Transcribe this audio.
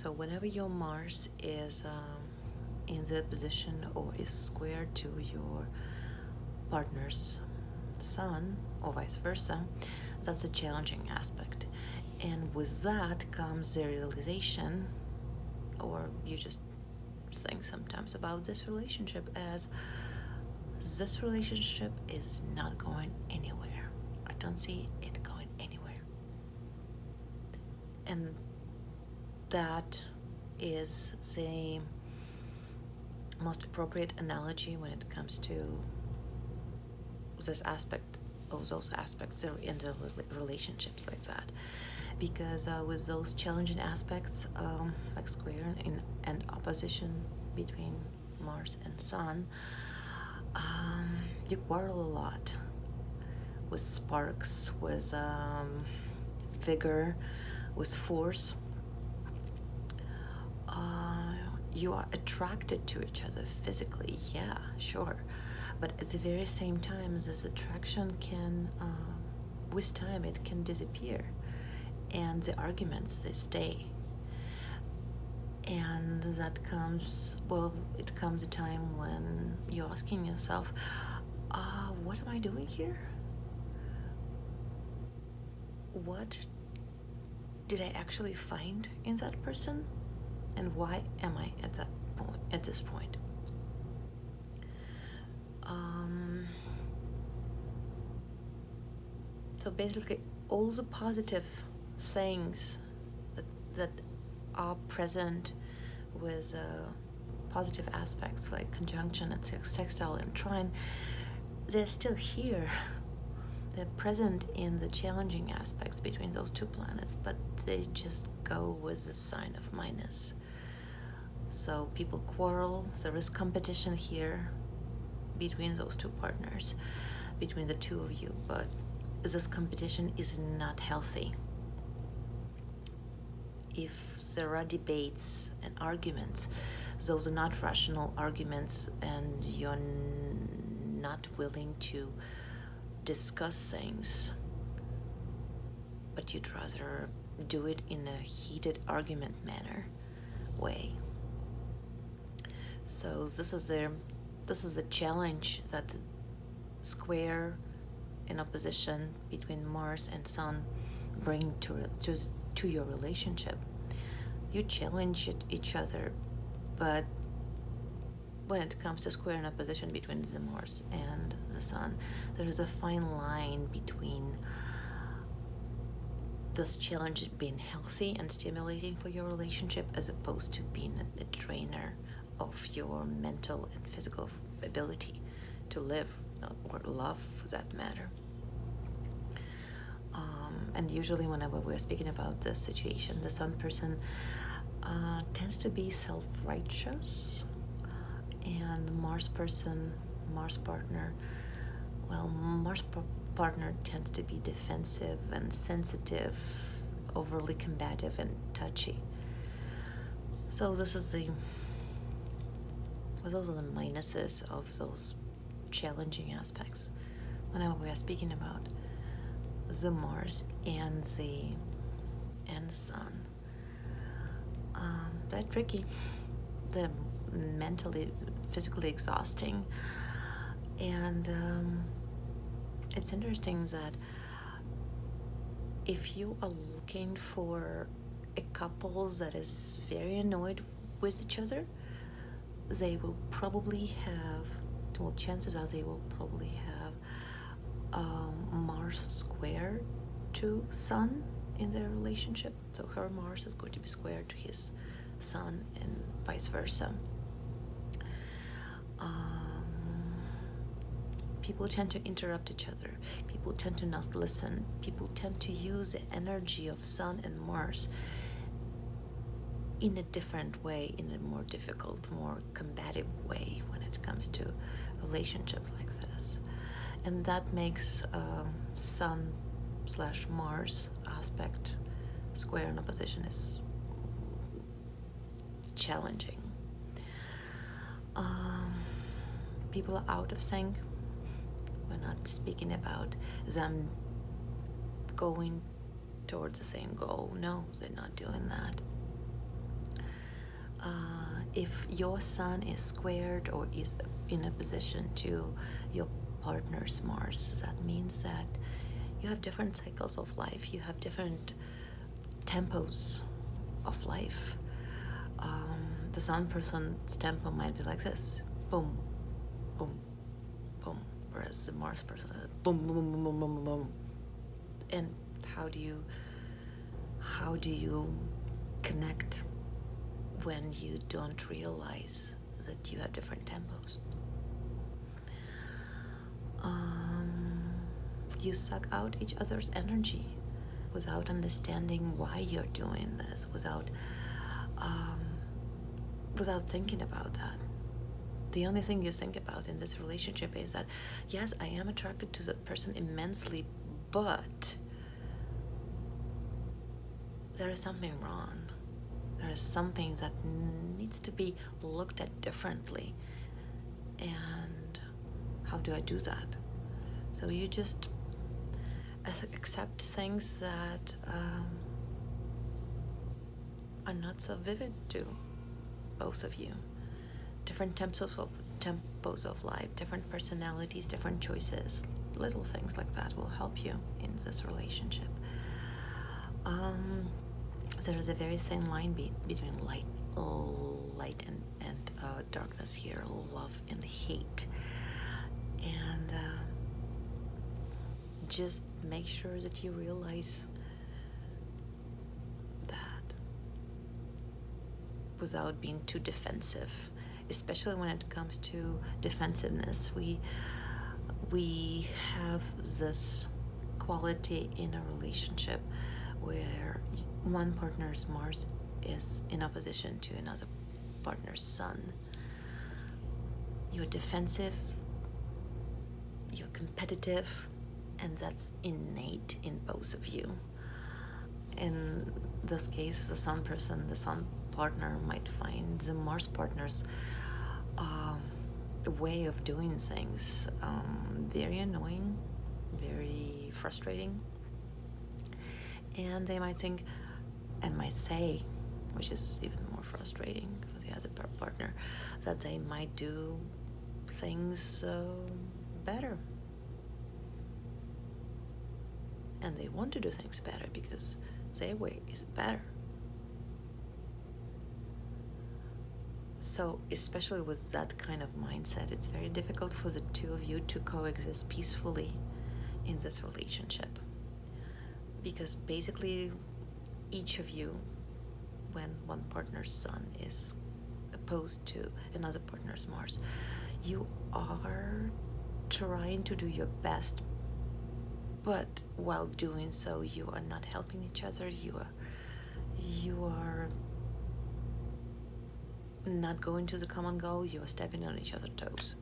So whenever your Mars is in the position or is square to your partner's Sun or vice versa, that's a challenging aspect. And with that comes the realization, or you just think sometimes about this relationship as this relationship is not going anywhere. I don't see it going anywhere. And that is the most appropriate analogy when it comes to this aspect of those aspects in the relationships like that, because with those challenging aspects like square and opposition between Mars and Sun, you quarrel a lot with sparks, with vigor, with force. You are attracted to each other physically, yeah, sure, but at the very same time, this attraction can, with time, it can disappear, and the arguments, they stay. And that comes, well, it comes a time when you're asking yourself, what am I doing here? What did I actually find in that person? And why am I at that point, at this point? So basically, all the positive things that are present with positive aspects like conjunction and sextile and trine, they're still here. They're present in the challenging aspects between those two planets, but they just go with the sign of minus. So people quarrel, there is competition here between those two partners, between the two of you, but this competition is not healthy. If there are debates and arguments, those are not rational arguments, and you're not willing to discuss things, but you'd rather do it in a heated argument manner way. So this is the challenge that square in opposition between Mars and Sun bring to your relationship. You challenge each other, but when it comes to square in opposition between the Mars and the Sun, there is a fine line between this challenge being healthy and stimulating for your relationship as opposed to being a drainer of your mental and physical ability to live or love, for that matter. And usually whenever we're speaking about this situation, the Sun person tends to be self-righteous, and Mars partner, well, partner tends to be defensive and sensitive, overly combative and touchy. So those are the minuses of those challenging aspects whenever we are speaking about the Mars and the Sun. They're tricky. They're mentally, physically exhausting, and it's interesting that if you are looking for a couple that is very annoyed with each other, they will probably have, well, chances are they will probably have Mars square to Sun in their relationship. So her Mars is going to be square to his Sun and vice versa. People tend to interrupt each other. People tend to not listen. People tend to use the energy of Sun and Mars in a different way, in a more difficult, more combative way when it comes to relationships like this. And that makes Sun/Mars aspect square in opposition is challenging. People are out of sync. We're not speaking about them going towards the same goal. No, they're not doing that. If your sun is squared or is in opposition to your partner's Mars, that means that you have different cycles of life, you have different tempos of life. The sun person's tempo might be like this, boom, boom, boom, whereas the Mars person is boom, boom, boom, boom, boom, boom, boom. And how do you connect when you don't realize that you have different tempos? You suck out each other's energy without understanding why you're doing this, without thinking about that. The only thing you think about in this relationship is that, yes, I am attracted to that person immensely, but there is something wrong. There is something that needs to be looked at differently. And how do I do that? So you just accept things that are not so vivid to both of you. Different tempos of life, different personalities, different choices. Little things like that will help you in this relationship. There is a very thin line between light and darkness here, love and hate. And just make sure that you realize that without being too defensive, especially when it comes to defensiveness. We have this quality in a relationship where one partner's Mars is in opposition to another partner's Sun. You're defensive, you're competitive, and that's innate in both of you. In this case, the Sun partner might find the Mars partner's way of doing things very annoying, very frustrating. And they might think and might say, which is even more frustrating for the other partner, that they might do things better. And they want to do things better because their way is better. So, especially with that kind of mindset, it's very difficult for the two of you to coexist peacefully in this relationship. Because basically, each of you, when one partner's Sun is opposed to another partner's Mars, you are trying to do your best, but while doing so, you are not helping each other. You are not going to the common goal. You are stepping on each other's toes.